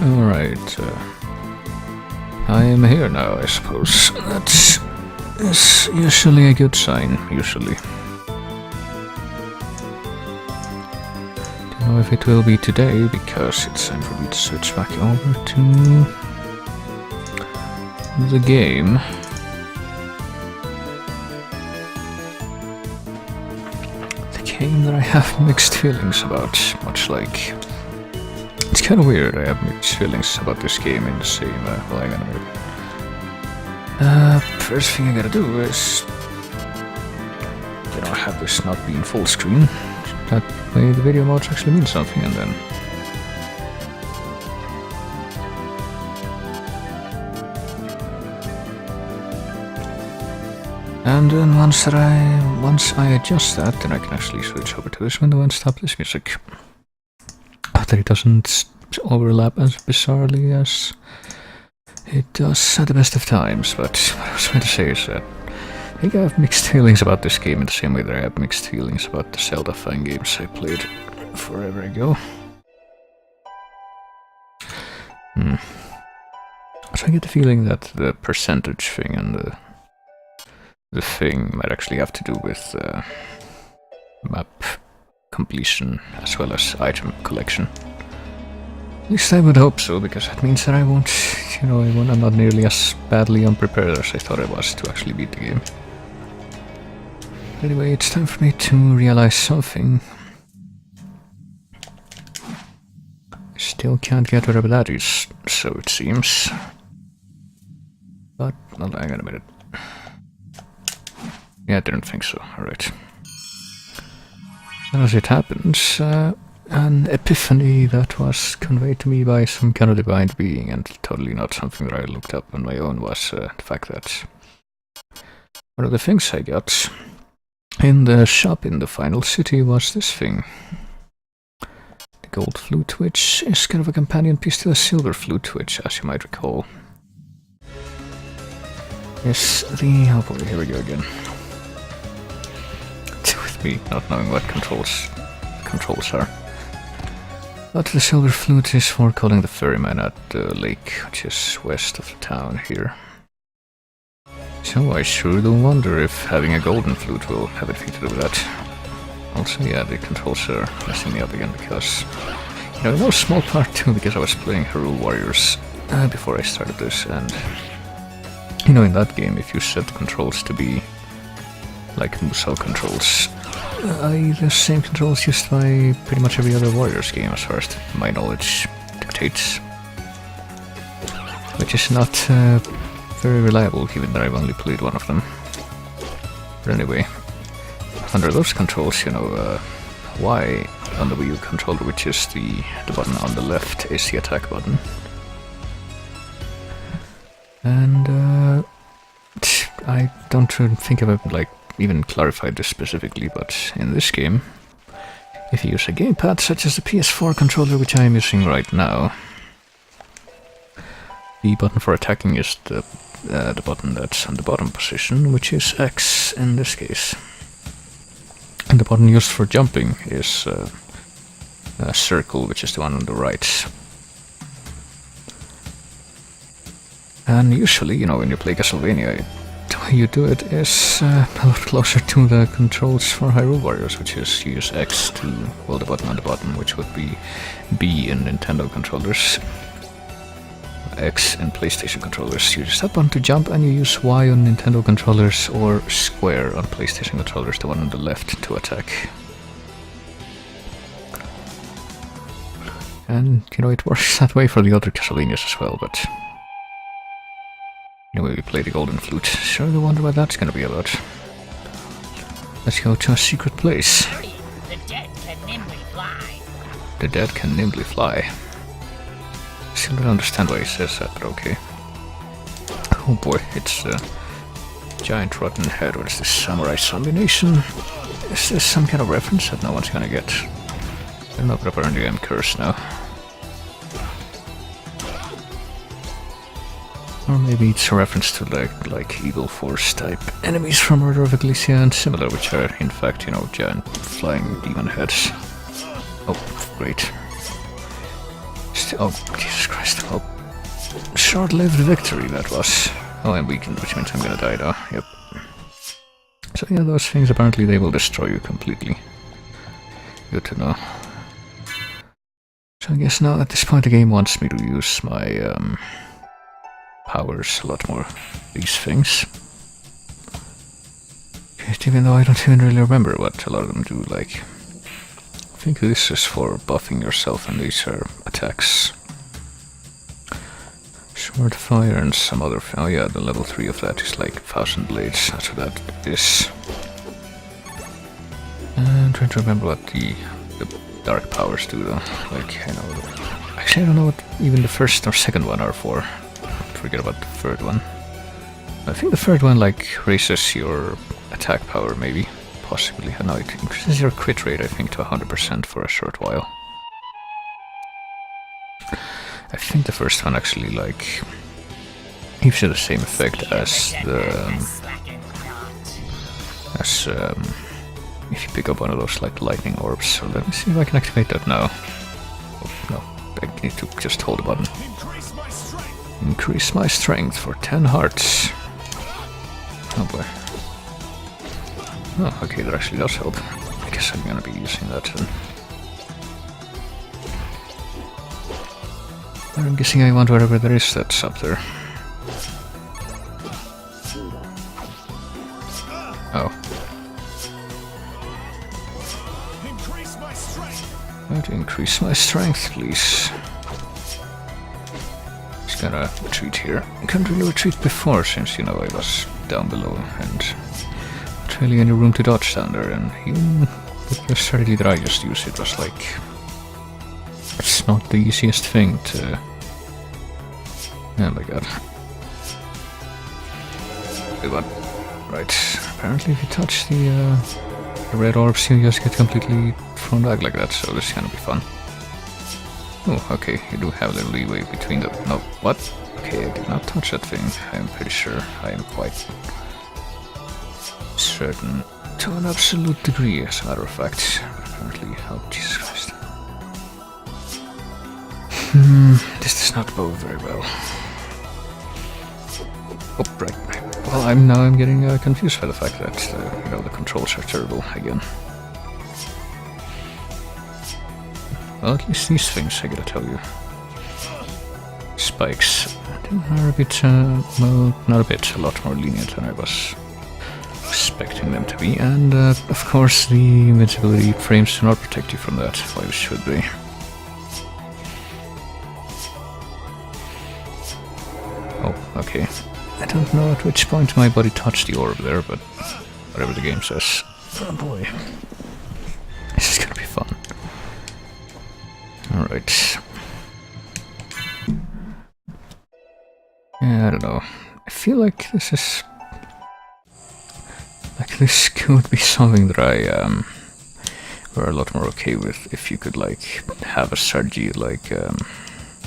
Alright, I am here now, I suppose. That is usually a good sign, usually. Don't know if it will be today, because it's time for me to switch back over to the game. The game that I have mixed feelings about, much like... It's kind of weird, I have mixed feelings about this game in the same, well, I'm gonna first thing I gotta do is, have this not be in full screen. That way the video modes actually mean something, and then... And then once I adjust that, then I can actually switch over to this window and stop this music. That it doesn't overlap as bizarrely as it does at the best of times, but what I was trying to say is that I think I have mixed feelings about this game in the same way that I have mixed feelings about the Zelda Fangames I played forever ago. So I get the feeling that the percentage thing and the thing might actually have to do with map completion as well as item collection. At least I would hope so, because that means that I won't, I'm not nearly as badly unprepared as I thought I was to actually beat the game. Anyway, it's time for me to realize something. Still can't get whatever that is, so it seems. But, well, hang on a minute. Yeah, I didn't think so, alright. As it happens, an epiphany that was conveyed to me by some kind of divine being, and totally not something that I looked up on my own, was the fact that one of the things I got in the shop in the final city was this thing. The gold flute, which is kind of a companion piece to the silver flute, which, as you might recall, is the... oh boy, here we go again. With me not knowing what controls are. But the silver flute is for calling the ferryman at the lake, which is west of the town here. So I sure do wonder if having a golden flute will have anything to do with that. Also, yeah, the controls are messing me up again because, in no small part too, because I was playing Hyrule Warriors before I started this, and in that game, if you set the controls to be like Musou controls, the same controls used by pretty much every other Warriors game, as far as my knowledge dictates. Which is not very reliable, given that I've only played one of them. But anyway, under those controls, Y on the Wii U controller, which is the button on the left, is the attack button. And I don't think I've even clarified this specifically, but in this game, if you use a gamepad such as the PS4 controller, which I am using right now, the button for attacking is the button that's on the bottom position, which is X in this case. And the button used for jumping is a circle, which is the one on the right. And usually, when you play Castlevania, the way you do it is a lot closer to the controls for Hyrule Warriors, which is you use X to, the button on the bottom, which would be B in Nintendo controllers. X in PlayStation controllers. You use that button to jump, and you use Y on Nintendo controllers, or square on PlayStation controllers, the one on the left, to attack. And, it works that way for the other Castlevanias as well, but... anyway, we play the Golden Flute. Sure do wonder what that's gonna be about. Let's go to a secret place. The dead can nimbly fly. The dead can nimbly fly. Still don't understand why he says that, but okay. Oh boy, it's a giant rotten head. What is this, Samurai Zombie Nation? Is this some kind of reference that no one's gonna get? I don't know, but apparently I'm cursed now. Or maybe it's a reference to like Evil Force type enemies from Order of Ecclesia and similar, which are in fact, giant flying demon heads. Oh, great. Christ. Oh, Jesus Christ. Oh, short-lived victory that was. Oh, and weakened, which means I'm gonna die now. Yep. So yeah, those things, apparently they will destroy you completely. Good to know. So I guess now at this point the game wants me to use my powers a lot more. These things. Even though I don't even really remember what a lot of them do, like... I think this is for buffing yourself and these are attacks. Sword fire and some other... Oh yeah, the level 3 of that is like 1000 blades, that's what that is. I'm trying to remember what the dark powers do though. Like, I know... Actually, I don't know what even the first or second one are for. Forget about the third one. I think the third one like raises your attack power maybe. Possibly. No, it increases your crit rate I think to 100% for a short while. I think the first one actually like gives you the same effect as the if you pick up one of those like lightning orbs. So let me see if I can activate that now. Oh, no, I need to just hold the button. Increase my strength for 10 hearts. Oh boy. Oh, okay, that actually does help. I guess I'm gonna be using that then. I'm guessing I want whatever there is that's up there. Oh. How to increase my strength, please. Just gonna retreat here. I couldn't really retreat before since, you know, I was down below and not really any room to dodge down there, and even with the strategy that I just used, it was like... It's not the easiest thing to... Oh my god. Wait, what? Right, apparently if you touch the red orbs you just get completely thrown back like that, so this is gonna be fun. Oh, okay, you do have a little leeway between the... No, what? Okay, I did not touch that thing, I am pretty sure. I am quite certain, to an absolute degree, as a matter of fact. But apparently, oh Jesus Christ. This does not bode very well. Oh, right. Well, I'm getting confused by the fact that, you know, the controls are terrible again. Well, at least these things, I gotta tell you. Spikes are a bit, well, not a bit, a lot more lenient than I was expecting them to be, and of course the invincibility frames do not protect you from that, why should they? Oh, okay. I don't know at which point my body touched the orb there, but whatever the game says. Oh boy. This is gonna be fun. Alright. Yeah, I don't know. I feel like this is... Like, this could be something that I, were a lot more okay with if you could, like, have a strategy, like,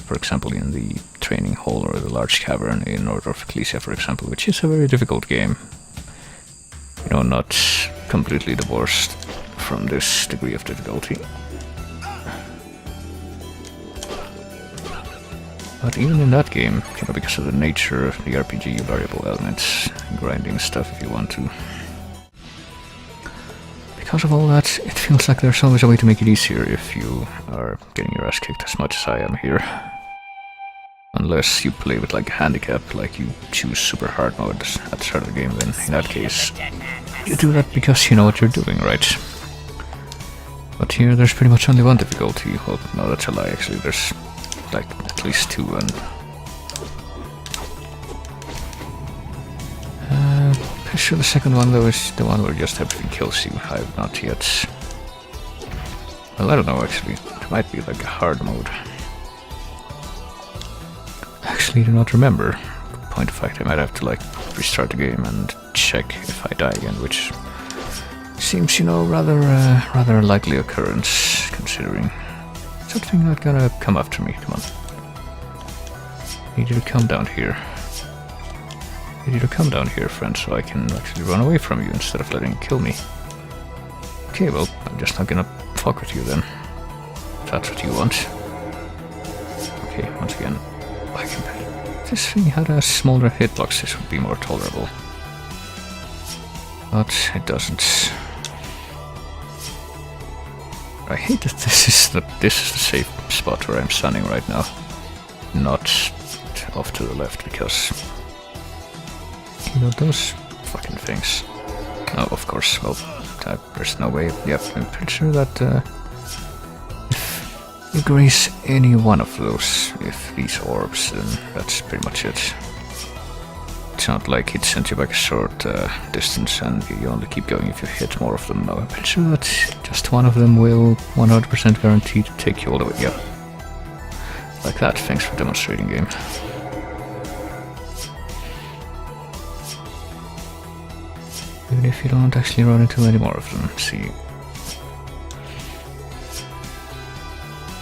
for example, in the training hall or the large cavern in Order of Ecclesia, for example, which is a very difficult game. You know, not completely divorced from this degree of difficulty. But even in that game, you know, because of the nature of the RPG, variable elements, grinding stuff if you want to. Because of all that, it feels like there's always a way to make it easier if you are getting your ass kicked as much as I am here. Unless you play with like a handicap, like you choose super hard mode at the start of the game, then in that case, you do that because you know what you're doing, right? But here there's pretty much only one difficulty. Well, no, that's a lie actually, there's like at least two, and pretty sure the second one though is the one where just everything kills you. I have not yet. Well, I don't know actually. It might be like a hard mode. Actually, I do not remember. Point of fact, I might have to like restart the game and check if I die again, which seems, you know, rather a likely occurrence considering. Something not gonna come after me, come on. I need you to come down here. I need you to come down here, friend, so I can actually run away from you instead of letting you kill me. Okay, well, I'm just not gonna fuck with you then. If that's what you want. Okay, once again, like if this thing had a smaller hitbox, this would be more tolerable. But it doesn't. I hate that this is the safe spot where I'm standing right now, not off to the left, because you know those fucking things. Oh, of course. Well, there's no way. Yep, I'm pretty sure that if you graze any one of those with these orbs, then that's pretty much it. It's not like it sends you back a short distance and you only keep going if you hit more of them. No, I'm pretty sure that just one of them will 100% guarantee to take you all the way. Yep. Like that. Thanks for demonstrating, game. Even if you don't actually run into any more of them. See.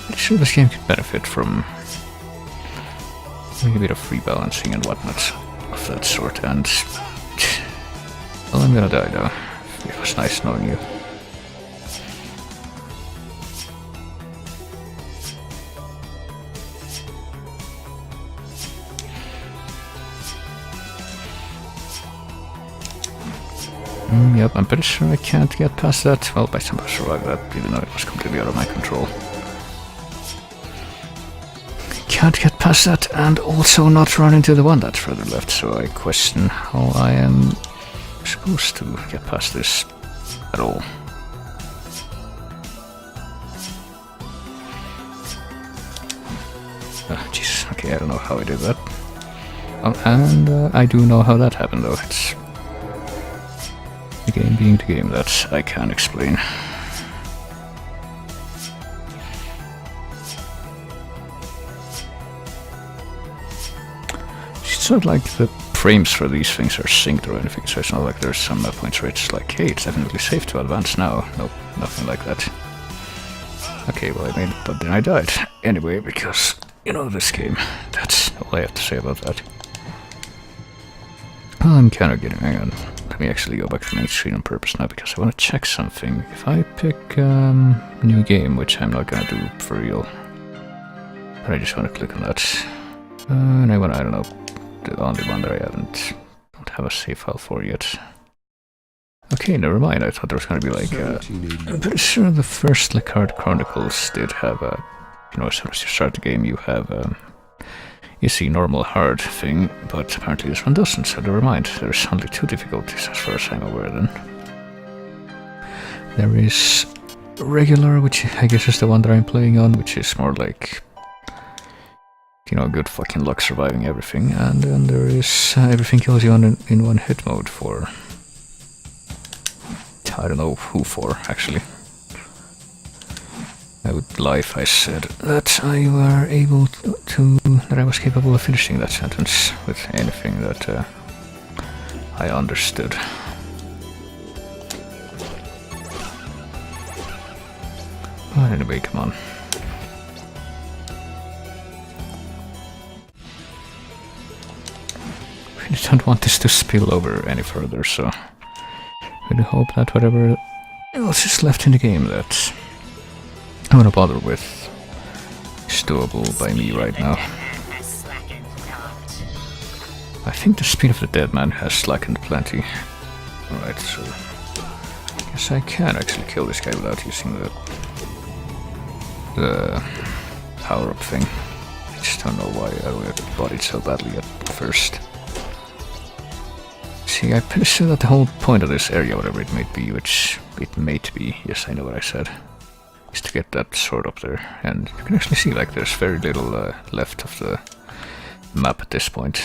I'm sure this game could benefit from maybe a bit of rebalancing and whatnot of that sort, and well, I'm gonna die though. It was nice knowing you. Yep, I'm pretty sure I can't get past that. Well, I somehow survived that, even though it was completely out of my control. Can't get past that, and also not run into the one that's further left, so I question how I am supposed to get past this at all. Jesus, okay, I don't know how I did that. And I do know how that happened, though. It's the game being the game that I can't explain. It's not like the frames for these things are synced or anything, so it's not like there's some points where it's like, hey, it's definitely safe to advance now. Nope, nothing like that. Okay, well I made it, but then I died. Anyway, because, you know, this game. That's all I have to say about that. Well, I'm kind of getting, hang on. Let me actually go back to main screen on purpose now, because I want to check something. If I pick new game, which I'm not gonna do for real, but I just want to click on that. And I want, I don't know, the only one that I don't have a save file for yet. Okay, never mind. I thought there was going to be like I'm pretty sure the first Lecarde Chronicles did have a, you know, as soon as you start the game you have you see normal hard thing, but apparently this one doesn't, so never mind. There's only two difficulties as far as I'm aware then. There is regular, which I guess is the one that I'm playing on, which is more like, you know, good fucking luck surviving everything, and then there is everything kills you in one hit mode for, I don't know who for, actually. I would lie if I said that I were able to, that I was capable of finishing that sentence with anything that I understood. But anyway, come on. I don't want this to spill over any further, so I really hope that whatever else is left in the game that I want to bother with is doable by me right now. I think the speed of the dead man has slackened plenty. Alright, so I guess I can actually kill this guy without using the power-up thing. I just don't know why I would have bought it so badly at first. See, I'm pretty sure that the whole point of this area, whatever it may be, which it may be, yes, I know what I said, is to get that sword up there. And you can actually see, like, there's very little left of the map at this point.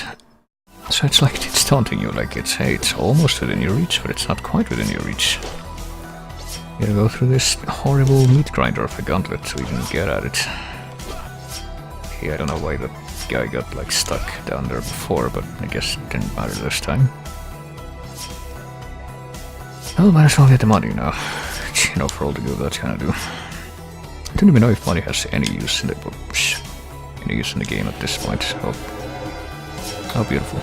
So it's like it's taunting you, like it's, hey, it's almost within your reach, but it's not quite within your reach. You gotta go through this horrible meat grinder of a gauntlet so you can get at it. Okay, I don't know why that guy got, like, stuck down there before, but I guess it didn't matter this time. Well, might as well get the money now. You know, for all the good that's gonna do. I don't even know if money has any use in the game at this point. Oh, how beautiful!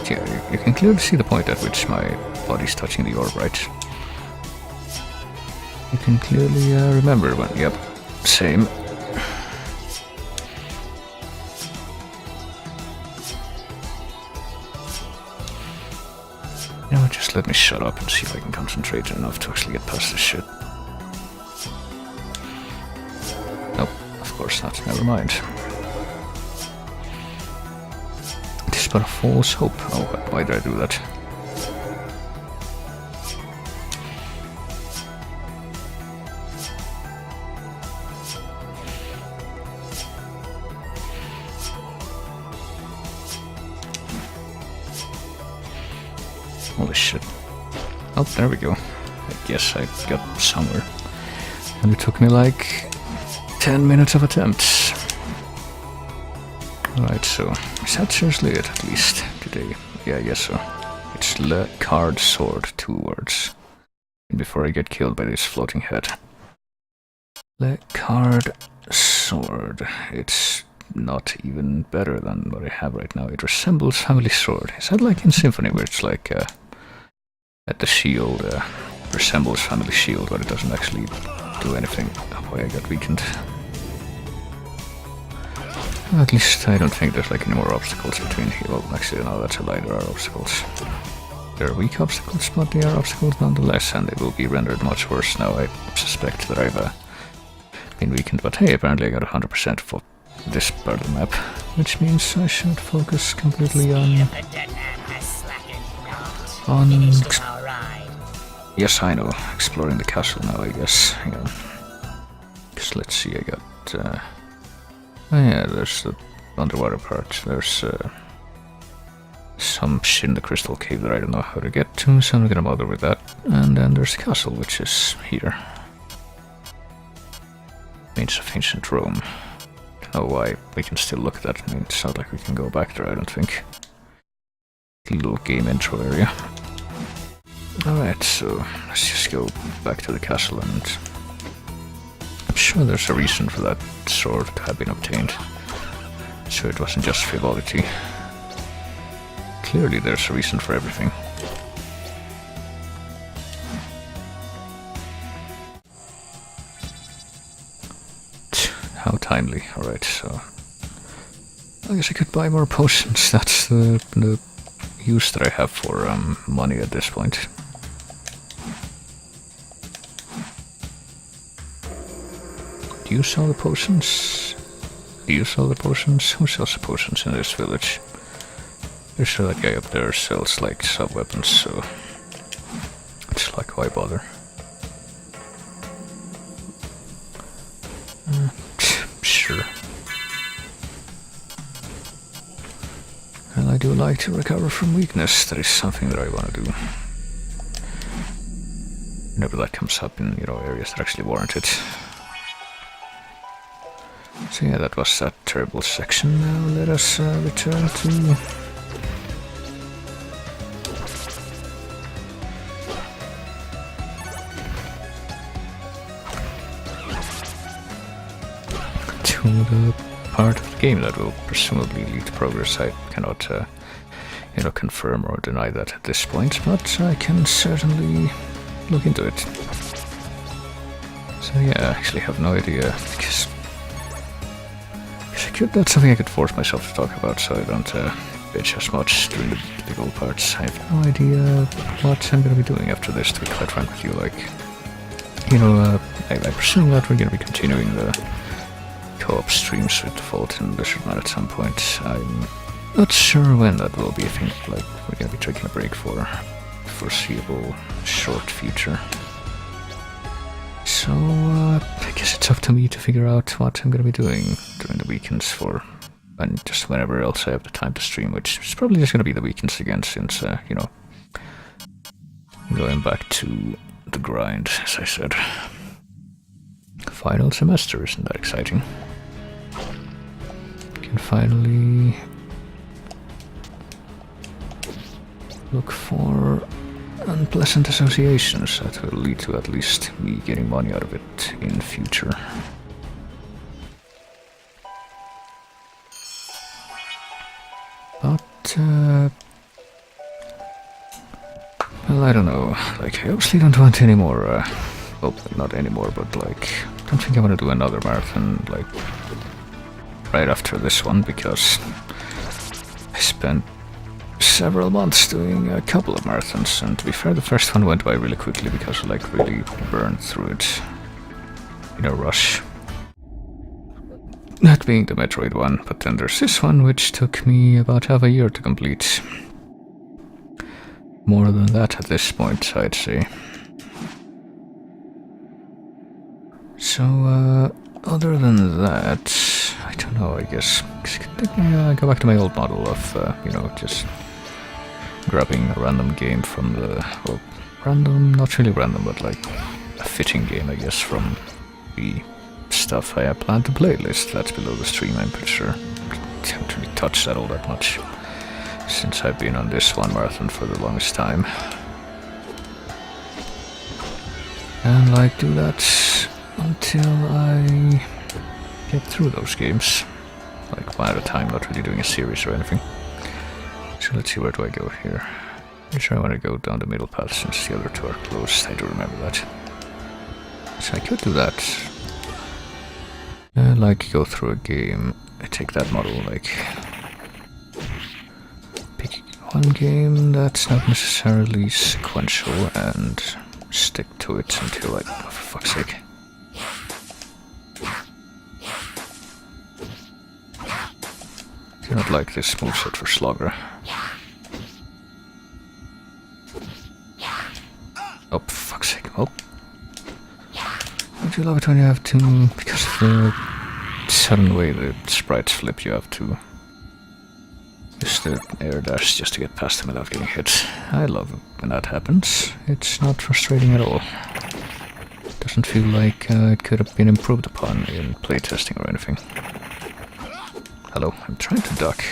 Yeah, you can clearly see the point at which my body's touching the orb, right? You can clearly remember when. Yep, same. let me shut up and see if I can concentrate enough to actually get past this shit. Nope, of course not, never mind. It is but a false hope. Oh, why did I do that? Holy shit. Oh, there we go. I guess I got somewhere. And it took me like 10 minutes of attempts. Alright, so is that seriously it, at least today? Yeah, I guess so. It's Lecarde sword, 2 words. And before I get killed by this floating head. Lecarde sword. It's not even better than what I have right now. It resembles family sword. Is that like in Symphony where it's like at the shield resembles family shield, but it doesn't actually do anything? Oh boy, I got weakened. Well, at least I don't think there's like any more obstacles between here. Well, actually no, that's a lie, there are obstacles. There are weak obstacles, but they are obstacles nonetheless, and they will be rendered much worse now. I suspect that I've been weakened, but hey, apparently I got 100% for this part of the map, which means I should focus completely on... Yes, I know, exploring the castle now, I guess. Hang on. Because let's see, I got... Oh yeah, there's the underwater part. There's some shit in the crystal cave that I don't know how to get to, so I'm not gonna bother with that. And then there's the castle, which is here. Remains of ancient Rome. Don't know why we can still look at that. I mean, it's not like we can go back there, I don't think. Little game intro area. Alright, so let's just go back to the castle, and I'm sure there's a reason for that sword to have been obtained. So it wasn't just frivolity. Clearly there's a reason for everything. How timely. Alright, so I guess I could buy more potions. That's the use that I have for money at this point. Do you sell the potions? Do you sell the potions? Who sells the potions in this village? There's sure that guy up there sells like sub-weapons, so it's like, why bother? Sure. Well, I do like to recover from weakness. That is something that I want to do. Whenever that comes up in, you know, areas that actually warrant it. So yeah, that was that terrible section. Now let us return to the part of the game that will presumably lead to progress. I cannot, you know, confirm or deny that at this point, but I can certainly look into it. So yeah, I actually have no idea, because that's something I could force myself to talk about, so I don't bitch as much during the big old parts. I have no idea what I'm gonna be doing after this, to be quite frank with you. Like, you know, I presume that we're gonna be continuing the co-op streams with Default and Lizardman at some point. I'm not sure when that will be. I think like we're gonna be taking a break for the foreseeable short future. So, I guess it's up to me to figure out what I'm gonna be doing during the weekends and just whenever else I have the time to stream, which is probably just gonna be the weekends again, since, you know, going back to the grind, as I said. Final semester, isn't that exciting? Can finally look for unpleasant associations that will lead to at least me getting money out of it in future. But, well, I don't know. Like, I obviously don't want any more, well, not anymore, but like, I don't think I want to do another marathon, like, right after this one, because I spent several months doing a couple of marathons, and to be fair, the first one went by really quickly because I like really burned through it in a rush. That being the Metroid one, but then there's this one which took me about half a year to complete. More than that at this point, I'd say. So, other than that, I don't know, I guess I go back to my old model of, you know, just grabbing a random game from the, well, random, not really random, but like a fitting game, I guess, from the stuff I have planned to play list that's below the stream, I'm pretty sure. I haven't really touched that all that much since I've been on this one marathon for the longest time. And like do that until I get through those games. Like one at a time, not really doing a series or anything. So let's see, where do I go here? I'm sure I want to go down the middle path since the other two are closed. I do remember that. So I could do that. Like go through a game. I take that model, like pick one game that's not necessarily sequential and stick to it until like, oh, for fuck's sake. I do not like this moveset for Slogger. Oh, for fuck's sake. Oh. I do love it when you have to, because of the sudden way the sprites flip, you have to use the air dash just to get past them without getting hit. I love it when that happens. It's not frustrating at all. It doesn't feel like it could have been improved upon in playtesting or anything. Hello, I'm trying to duck,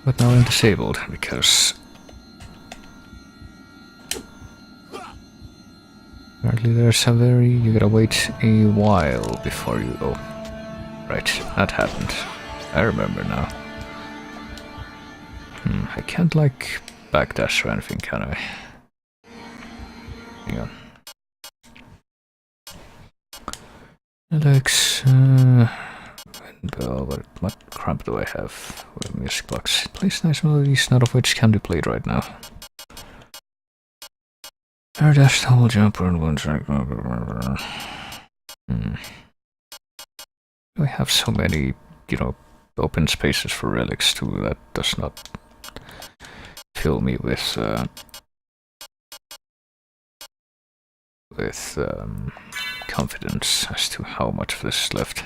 but now I'm disabled because apparently there's a you gotta wait a while before you... Oh, right, that happened. I remember now. I can't like backdash or anything, can I? Hang on. Alex, what crap do I have? What are music blocks? It plays nice melodies, none of which can be played right now. Air dash, double jump, and one track. We have so many, you know, open spaces for relics too. That does not fill me with confidence as to how much of this is left.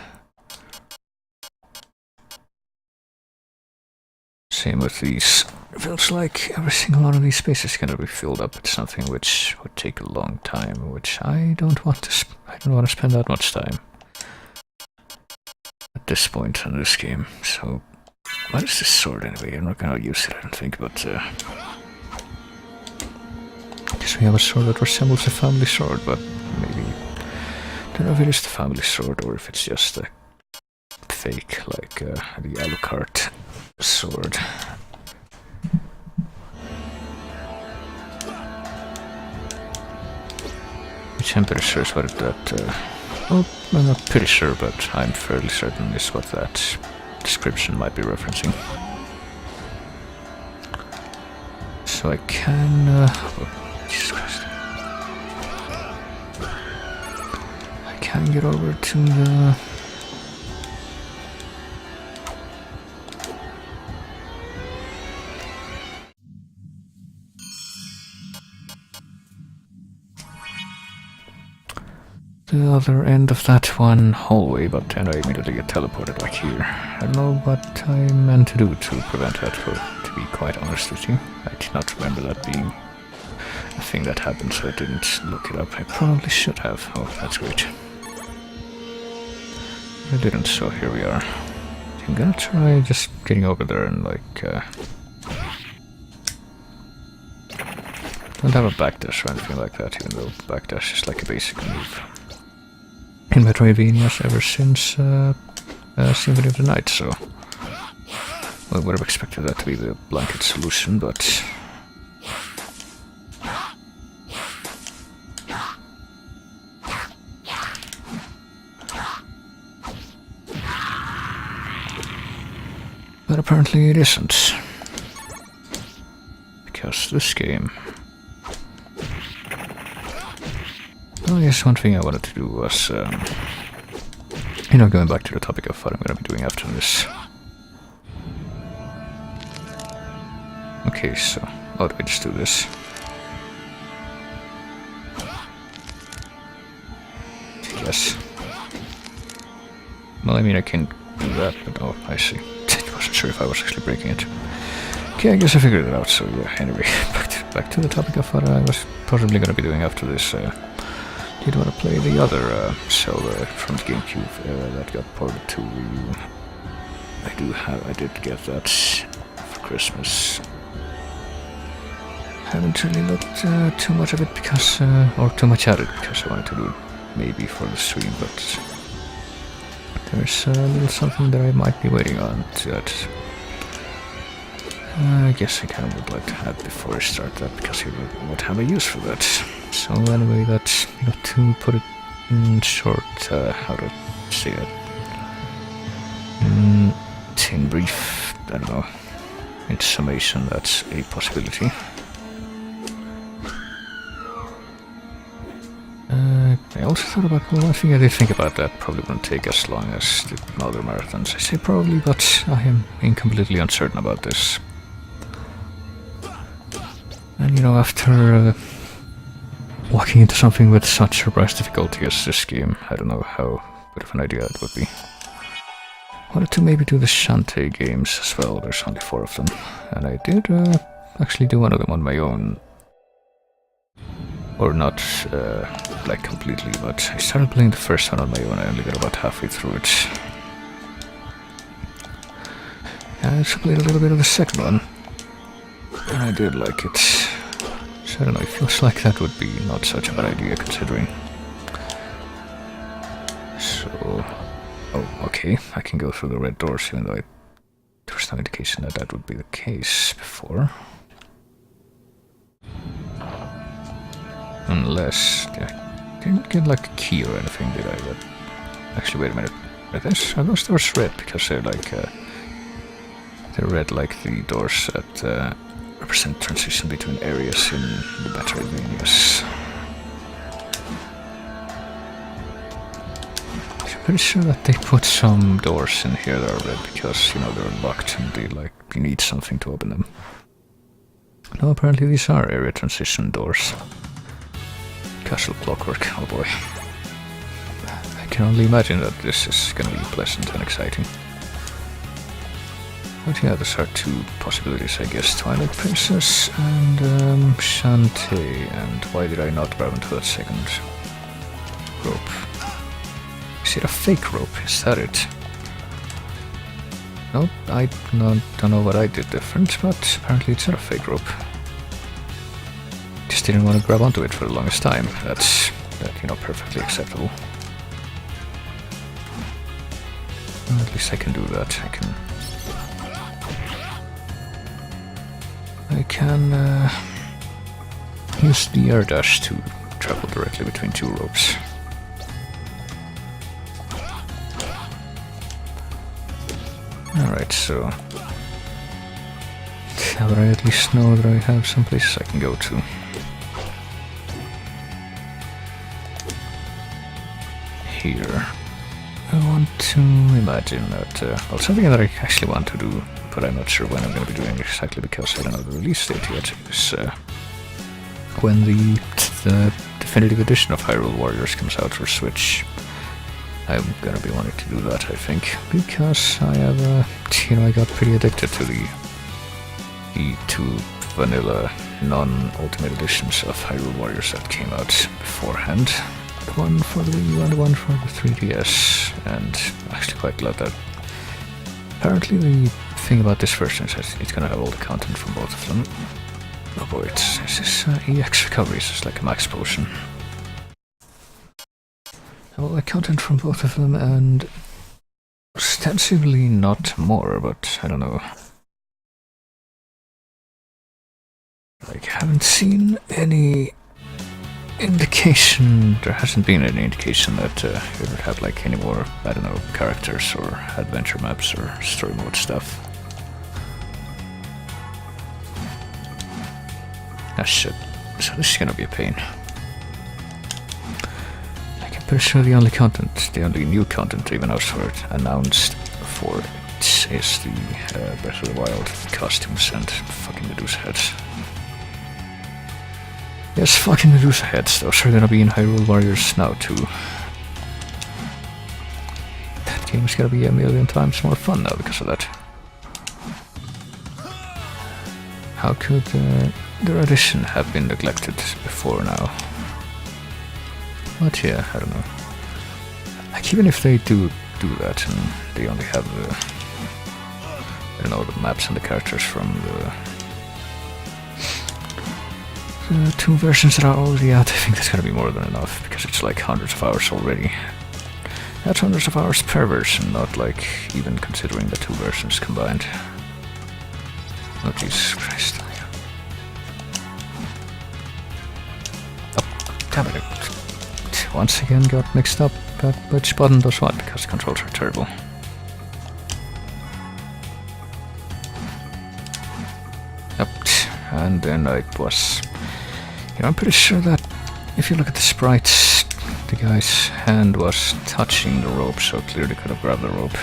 Same with these. It feels like every single one of these spaces is gonna be filled up with something which would take a long time, which I don't want to. I don't want to spend that much time at this point in this game. So, what is this sword anyway? I'm not gonna use it, I don't think, but I guess we have a sword that resembles a family sword, but maybe I don't know if it is the family sword or if it's just a fake, like the Lecarde sword. Which I'm pretty sure is what well, I'm not pretty sure, but I'm fairly certain is what that description might be referencing. So I can, oh, Jesus Christ. I can get over to the... the other end of that one hallway, but then I immediately get teleported back here. I don't know what I meant to do to prevent that, to be quite honest with you. I did not remember that being a thing that happened, so I didn't look it up. I probably should have. Oh, that's great. I didn't, so here we are. I'm gonna try just getting over there and like... don't have a backdash or anything like that, even though backdash is like a basic move in Metroidvanias ever since Symphony of the Night, so I would have expected that to be the blanket solution, but apparently it isn't. because this game... Oh yes, one thing I wanted to do was, going back to the topic of what I'm gonna be doing after this. Okay, so how do we just do this? Yes. Well, I mean, I can do that, but oh, I see. I wasn't sure if I was actually breaking it. Okay, I guess I figured it out, so yeah, anyway, back to the topic of what I was possibly gonna be doing after this. Did want to play the other cell from the GameCube that got ported to Wii U. I did get that for Christmas. Haven't really looked too much of it because, or too much at it because I wanted to do it maybe for the stream, but there's a little something that I might be waiting on that I guess I kind of would like to have before I start that because you would have a use for that. So anyway, that's, to put it in short, how to say it, in brief, I don't know, in summation, that's a possibility. I also thought about, well, one thing I did think about that probably wouldn't take as long as the other marathons. I say probably, but I am completely uncertain about this. And after walking into something with such surprise difficulty as this game, I don't know how good of an idea it would be. Wanted to maybe do the Shantae games as well, there's only 4 of them. And I did actually do one of them on my own. Or not, like completely, but I started playing the first one on my own, I only got about halfway through it. And I also played a little bit of the second one. And I did like it. So I don't know, it feels like that would be not such a bad idea considering. So... Oh, okay, I can go through the red doors even though there was no indication that that would be the case before. Unless... I didn't get like a key or anything, did I? But actually, wait a minute. Are those doors red? Because they're like... they're red like the doors that represent transition between areas in the Metroidvanias. I'm pretty sure that they put some doors in here that are red because, they're locked and you need something to open them. No, apparently these are area transition doors. Castle clockwork, oh boy. I can only imagine that this is gonna be pleasant and exciting. But yeah, those are 2 possibilities, I guess. Twilight Princess and Shantae. And why did I not grab into that second rope? Is it a fake rope? Is that it? Nope, I don't know what I did different, but apparently it's not a fake rope. Just didn't want to grab onto it for the longest time. That's perfectly acceptable. Well, at least I can do that. I can use the air dash to travel directly between 2 ropes. Alright, so now that I at least know that I have some places I can go to. Here. I want to imagine that, well, something that I actually want to do, but I'm not sure when I'm going to be doing it exactly because I don't know the release date yet, is when the definitive edition of Hyrule Warriors comes out for Switch. I'm going to be wanting to do that, I think, because I have, I got pretty addicted to the 2 vanilla non-ultimate editions of Hyrule Warriors that came out beforehand. The one for the Wii U and the one for the 3DS, and I'm actually quite glad that apparently the thing about this version is that it's gonna have all the content from both of them. Oh boy, this is EX recovery, so it's like a max potion. All the content from both of them, and ostensibly not more, but I don't know. I haven't seen any indication, there hasn't been any indication that it would have like any more, I don't know, characters or adventure maps or story mode stuff. Ah shit. So this is gonna be a pain. Like, I'm pretty sure the only new content even announced for it is the Breath of the Wild costumes and fucking Medusa heads. Yes, fucking Medusa heads. Those are gonna be in Hyrule Warriors now too. That game's gonna be a million times more fun now because of that. How could the addition have been neglected before now? But yeah, I don't know. Like, even if they do that and they only have the, I don't know, the maps and the characters from the 2 versions that are already out, I think that's gonna be more than enough, because it's like hundreds of hours already. That's hundreds of hours per version, not like even considering the 2 versions combined. Oh Jesus Christ. Oh, damn it. Once again got mixed up which button does what, because the controls are terrible. Yep, and then it was... You know, I'm pretty sure that if you look at the sprites, the guy's hand was touching the rope, so clearly could have grabbed the rope.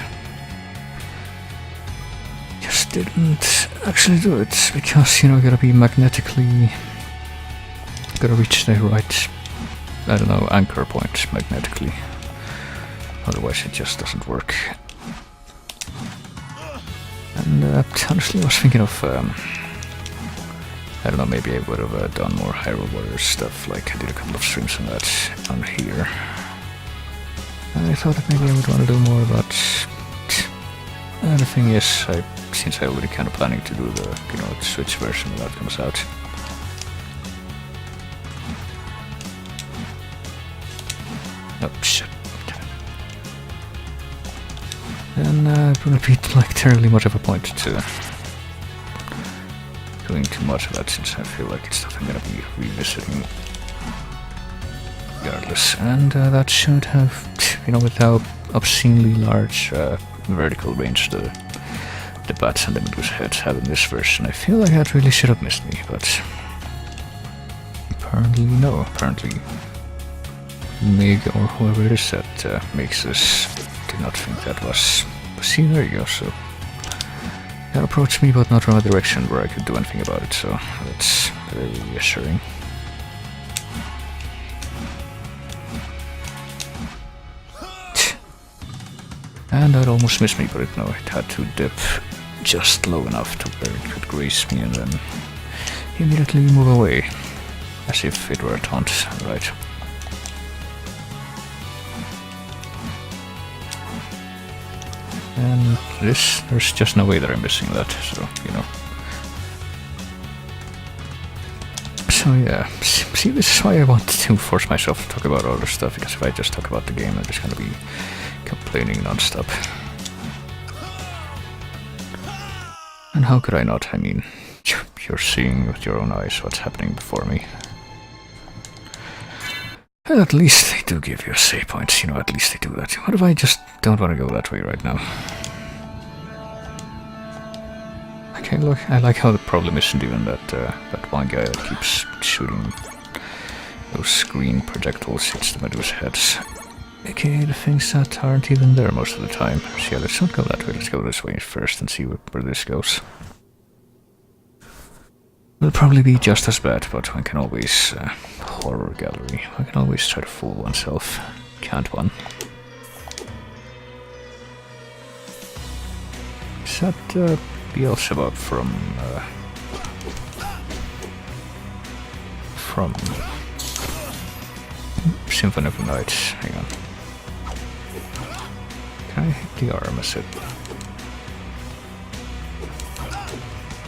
Just didn't actually do it, because, you know, gotta be magnetically... Gotta reach the right, I don't know, anchor point magnetically. Otherwise it just doesn't work. And honestly I was thinking of, I don't know, maybe I would have done more Hyrule Warriors stuff, like I did a couple of streams on that on here. And I thought that maybe I would want to do more, but the thing is, since I already kind of planning to do the, you know, the Switch version when that comes out. Oh shit. And it wouldn't be like terribly much of a point to doing too much of that, since I feel like it's stuff I'm gonna be revisiting regardless. And that should have, you know, with how obscenely large vertical range the bats and the Medusa heads have in this version, I feel like that really should have missed me, but apparently no. Apparently Mig or whoever it is that makes this did not think that was... See, there you go, so... That approached me, but not from a direction where I could do anything about it, so that's very reassuring. And that almost missed me, but no, it had to dip just low enough to where it could graze me and then immediately move away, as if it were a taunt, right? And this, there's just no way that I'm missing that, so, you know. So yeah, see, this is why I want to force myself to talk about all this stuff, because if I just talk about the game, I'm just gonna be complaining non-stop. And how could I not? I mean, you're seeing with your own eyes what's happening before me. And at least they do give you save points, you know, at least they do that. What if I just don't want to go that way right now? Okay, look, I like how the problem isn't even that that one guy that keeps shooting those green projectiles hits the Medusa heads. Okay, the things that aren't even there most of the time. So yeah, let's not go that way, let's go this way first and see where this goes. Will probably be just as bad, but one can always... horror gallery. One can always try to fool oneself. Can't one? Is that Beelzebub from Symphony of the Night? Hang on. Can I hit the arm as it?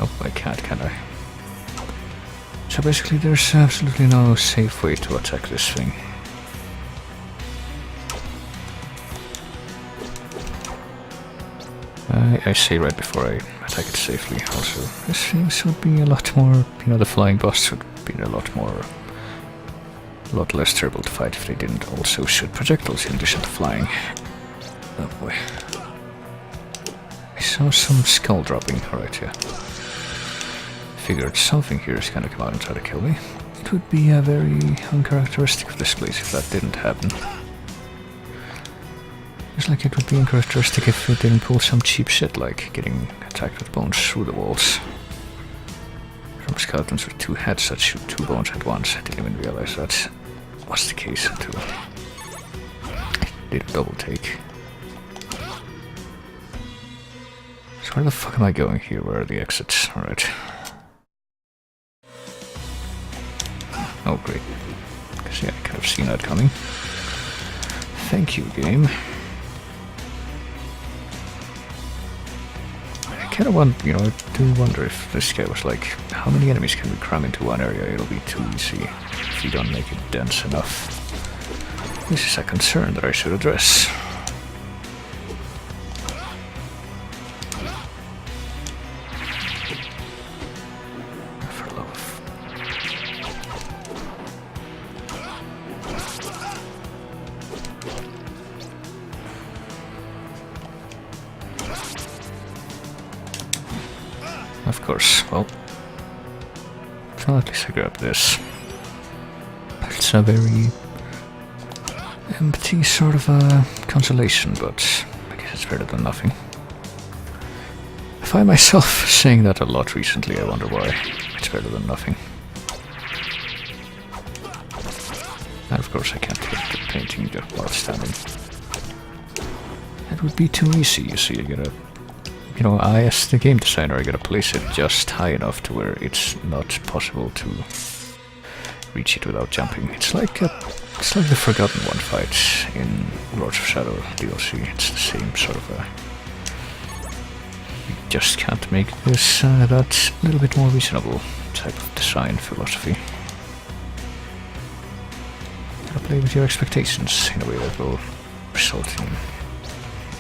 Oh, I can't, can I? So basically there's absolutely no safe way to attack this thing. I say right before I attack it safely also. This thing would be a lot more, you know, the flying boss would be a lot less terrible to fight if they didn't also shoot projectiles in addition to flying. Oh boy. I saw some skull dropping, alright, yeah. figured something here is gonna come out and try to kill me. It would be very uncharacteristic of this place if that didn't happen. Just like it would be uncharacteristic if it didn't pull some cheap shit like getting attacked with bones through the walls. From skeletons with 2 heads that shoot 2 bones at once. I didn't even realize that was the case until I did a double take. So where the fuck am I going here? Where are the exits? Alright. Oh great. Because yeah, I could have seen that coming. Thank you, game. I kind of want, you know, I do wonder if this guy was like, how many enemies can we cram into one area? It'll be too easy if you don't make it dense enough. This is a concern that I should address. For love. Of course, well, at least I grab this. It's a very empty sort of a consolation, but I guess it's better than nothing. I find myself saying that a lot recently, I wonder why. It's better than nothing. And of course I can't get the painting just while standing. It would be too easy, you see, you know, I as the game designer, I gotta place it just high enough to where it's not possible to reach it without jumping. It's like the Forgotten One fight in Lords of Shadow DLC. It's the same sort of a... You just can't make this that little bit more reasonable type of design philosophy. Gotta play with your expectations in a way that will result in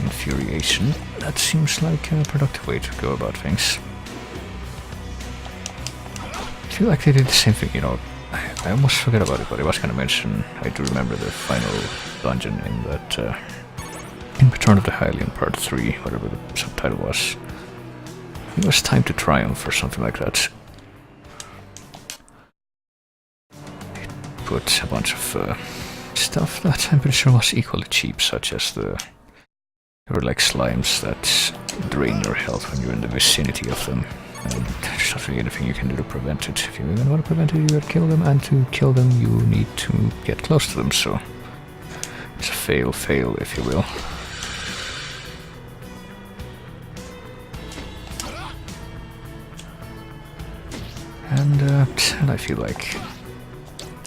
infuriation. That seems like a productive way to go about things. I feel like they did the same thing, you know. I almost forgot about it, but I was gonna mention, I do remember the final dungeon in that, in Return of the Hylian Part 3, whatever the subtitle was. It was Time to Triumph or something like that. It put a bunch of stuff that I'm pretty sure was equally cheap, such as there were like slimes that drain your health when you're in the vicinity of them. And there's not really anything you can do to prevent it. If you even want to prevent it, you gotta kill them, and to kill them you need to get close to them, so it's a fail, if you will. And I feel like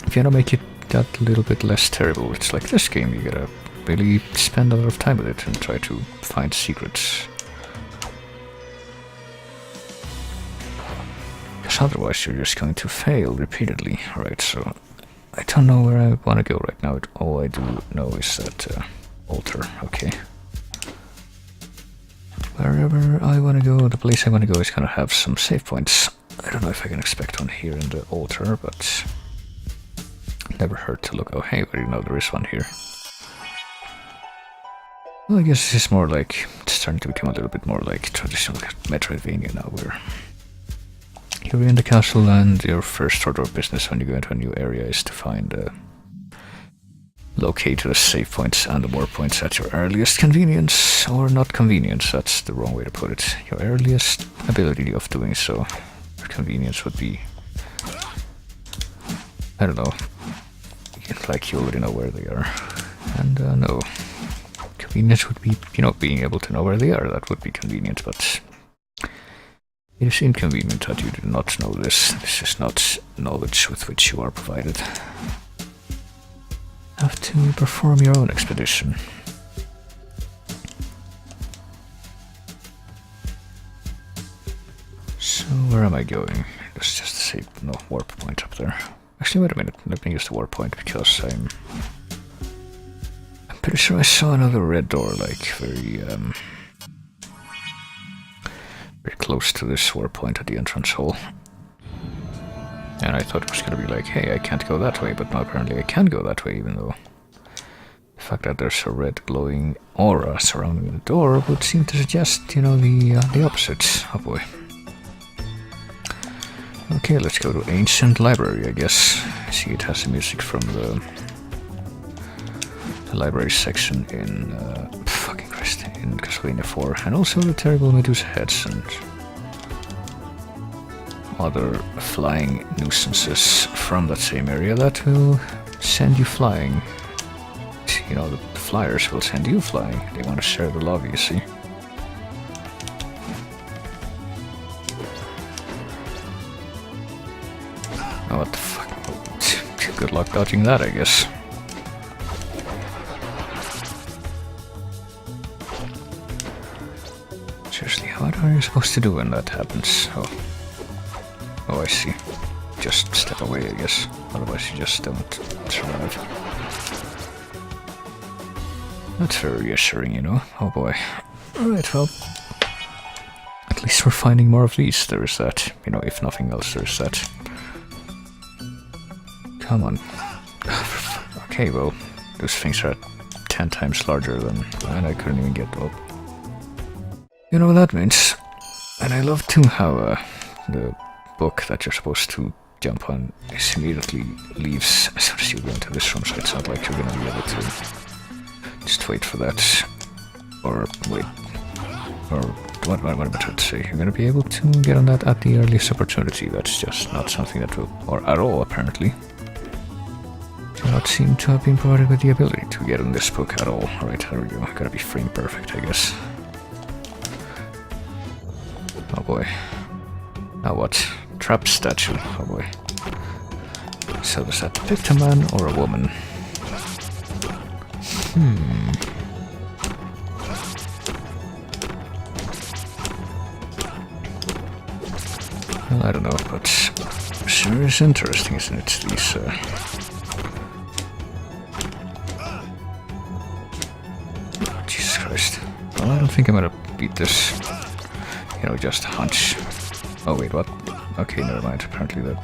if you want to make it that little bit less terrible, it's like this game, you gotta really spend a lot of time with it and try to find secrets. Because otherwise you're just going to fail repeatedly. Right, so I don't know where I want to go right now. All I do know is that altar, okay. Wherever I want to go, the place I want to go is going to have some save points. I don't know if I can expect one here in the altar, but never hurt to look. Oh hey, but you know there is one here. Well, I guess this is more like, it's starting to become a little bit more like traditional Metroidvania now, where you're in the castle and your first order of business when you go into a new area is to find locate the save points and the warp points at your earliest convenience, or not convenience, that's the wrong way to put it. Your earliest ability of doing so. Your convenience would be, I don't know, like you already know where they are. And no, convenience would be, you know, being able to know where they are. That would be convenient, but it is inconvenient that you do not know this. This is not knowledge with which you are provided. Have to perform your own expedition. So where am I going? There's just a save, no warp point up there. Actually, wait a minute. Let me use the warp point because I'm pretty sure I saw another red door, like very close to this warp point at the entrance hole. And I thought it was gonna be like, hey, I can't go that way, but now apparently I can go that way, even though the fact that there's a red glowing aura surrounding the door would seem to suggest, you know, the opposite. Oh boy. Okay, let's go to Ancient Library, I guess. See, it has the music from the library section in fucking Christ, in Castlevania 4, and also the terrible Medusa heads and other flying nuisances from that same area that will send you flying. You know, the flyers will send you flying. They want to share the love, you see. Oh, what the fuck? Good luck dodging that, I guess. Seriously, what are you supposed to do when that happens? Oh, I see. Just step away, I guess. Otherwise you just don't survive. That's very reassuring, you know. Oh boy. Alright, well. At least we're finding more of these. There is that. You know, if nothing else, there is that. Come on. Okay, well, those things are 10 times larger than mine. I couldn't even get up. You know what that means. And I love too how the book that you're supposed to jump on is immediately leaves as soon as you go into this room, so it's not like you're gonna be able to just wait for that. Or wait. Or what am I trying to say? You're gonna be able to get on that at the earliest opportunity. That's just not something that will, or at all apparently, do not seem to have been provided with the ability to get on this book at all. Alright, there we go. Gotta be frame perfect, I guess. Oh boy. Now what? Trapped statue. Oh boy. So does that depict a man or a woman? Well, I don't know, but sure is interesting, isn't it? These oh, Jesus Christ. Well, I don't think I'm gonna beat this. You know, just a hunch. Oh wait, what? Okay, never mind. Apparently there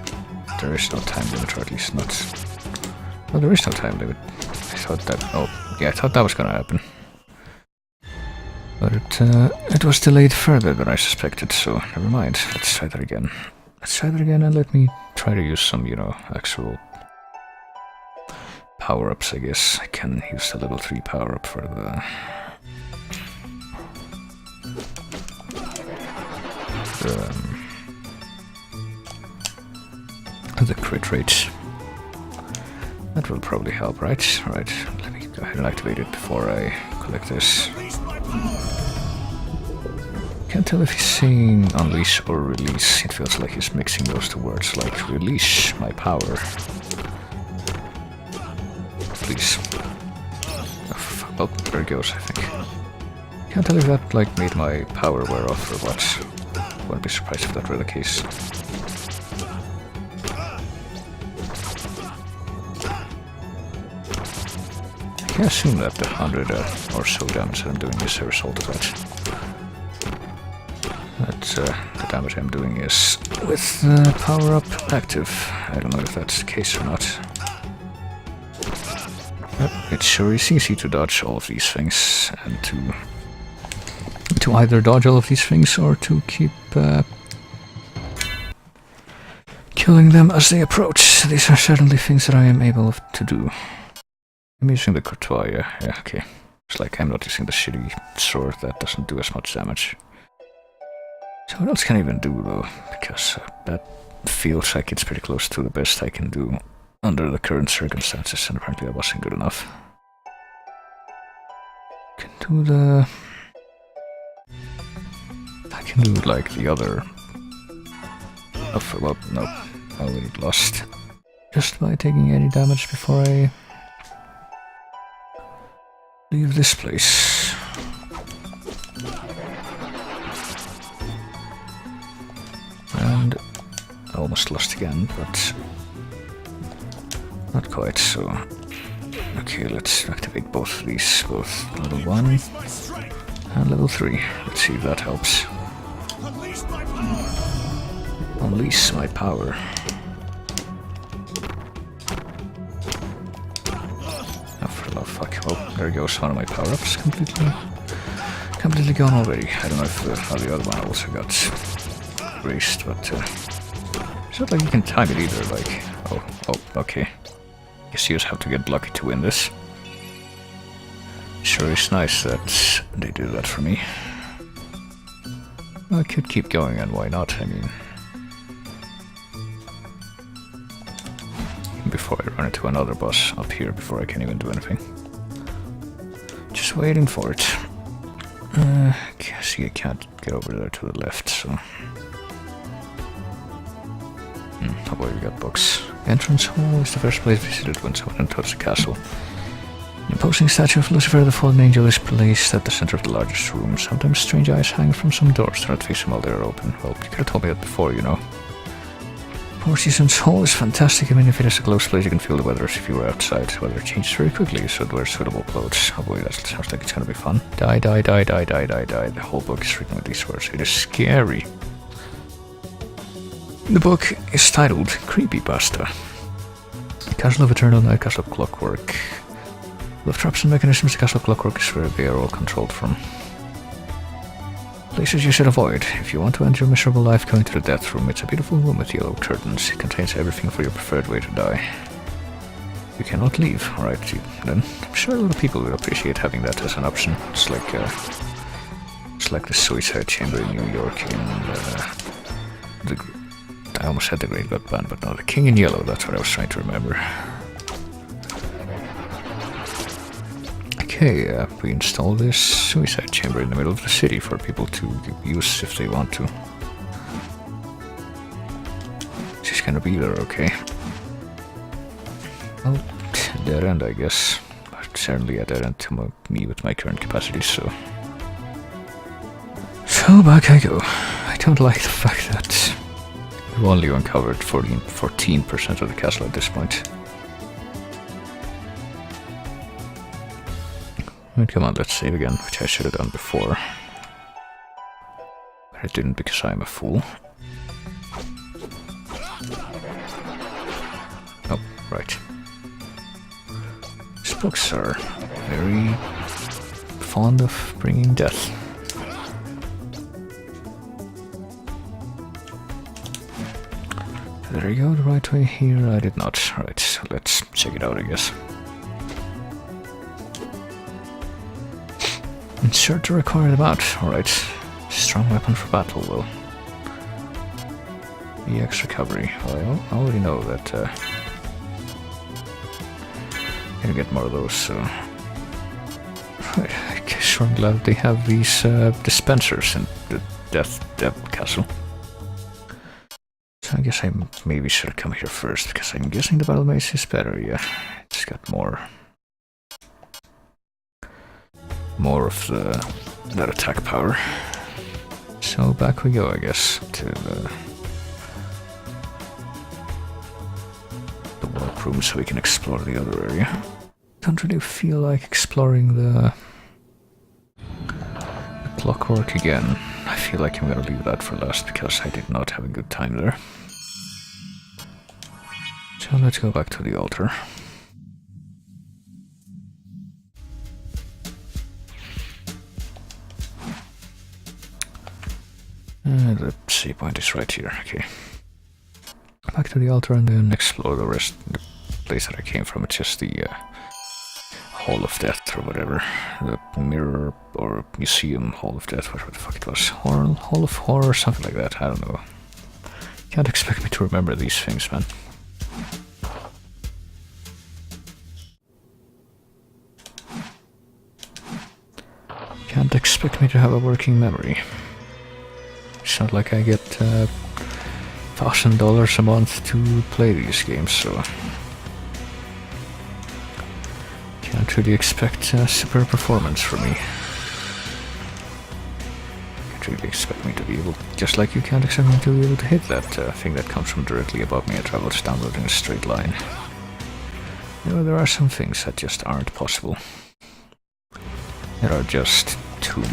is no time limit, or at least not. Well, there is no time limit. I thought that. Oh, yeah, I thought that was gonna happen. But it was delayed further than I suspected, so never mind. Let's try that again. Let's try that again, and let me try to use some, you know, actual power-ups, I guess. I can use the level 3 power-up for the crit rate. That will probably help, right? Alright, let me go ahead and activate it before I collect this. Can't tell if he's saying unleash or release. It feels like he's mixing those two words, like release my power. Please. Oh, there it goes, I think. Can't tell if that like made my power wear off or what. Wouldn't be surprised if that were the case. I assume that the 100 or so damage that I'm doing is a result of that. But the damage I'm doing is with the power-up active. I don't know if that's the case or not. It sure is easy to dodge all of these things, and to either dodge all of these things or to keep killing them as they approach. These are certainly things that I am able to do. I'm using the Courtois, yeah, okay. It's like I'm not using the shitty sword that doesn't do as much damage. So what else can I even do, though? Because that feels like it's pretty close to the best I can do under the current circumstances, and apparently that wasn't good enough. I can do like the other... Oh, well, no. I already lost. Just by taking any damage before I leave this place. And I almost lost again, but not quite, so... Okay, let's activate both of these, both level 1 and level 3. Let's see if that helps. Unleash my power. Oh, for love, fuck. Oh, there goes one of my power-ups completely gone already. I don't know if how the other one also got erased, but It's not like you can time it either, like... Oh, okay. Guess you just have to get lucky to win this. Sure is nice that they do that for me. I could keep going, and why not? I mean... Before I run into another boss up here, before I can even do anything. Just waiting for it. See, I can't get over there to the left, so... Oh boy, we got books. Entrance hall is the first place visited when someone enters the castle. An imposing statue of Lucifer, the fallen angel, is placed at the center of the largest room. Sometimes strange eyes hang from some doors that face them while they are open. Well, you could have told me that before, you know. Four Seasons Hall is fantastic. I mean, if it is a close place, you can feel the weather as if you were outside. The weather changes very quickly, so wear suitable clothes. Oh boy, that sounds like it's gonna be fun. Die, die, die, die, die, die, die. The whole book is written with these words. It is scary. The book is titled Creepypasta. Castle of Eternal Night, Castle of Clockwork. With traps and mechanisms, the Castle of Clockwork is where they are all controlled from. Places you should avoid. If you want to end your miserable life, going to the death room. It's a beautiful room with yellow curtains. It contains everything for your preferred way to die. You cannot leave. Alright, then I'm sure a lot of people will appreciate having that as an option. It's like the suicide chamber in New York in I almost had the Great God Band, but no, the King in Yellow, that's what I was trying to remember. Okay, we install this suicide chamber in the middle of the city for people to use if they want to. It's just gonna be there, okay. Well, dead end, I guess. But certainly a dead end to me with my current capacity, so... So back I go. I don't like the fact that we've only uncovered 14% of the castle at this point. Come on, let's save again, which I should have done before. But I didn't because I'm a fool. Oh, right. These books are very fond of bringing death. There you go, the right way here. I did not. Right, so let's check it out, I guess. Insert the required amount. Alright. Strong weapon for battle, though. EX recovery. Well, I already know that I'm gonna get more of those, so... Right, I guess sure I'm glad they have these dispensers in the Death Castle. So I guess I maybe should have come here first, because I'm guessing the battle mace is better, yeah. It's got more of that attack power. So back we go, I guess, to the workroom so we can explore the other area. Don't really feel like exploring the clockwork again. I feel like I'm gonna leave that for last because I did not have a good time there. So let's go back to the altar. The save point is right here, okay. Back to the altar and then explore the rest of the place that I came from. It's just the Hall of Death or whatever. The Mirror or Museum Hall of Death, whatever the fuck it was. Hall of Horror, something like that, I don't know. Can't expect me to remember these things, man. Can't expect me to have a working memory. It's not like I get $1,000 a month to play these games, so can't really expect a super performance from me. Can't really expect me to be able, just like you can't expect me to be able to hit that thing that comes from directly above me and travels downward in a straight line. You know, there are some things that just aren't possible. There are just too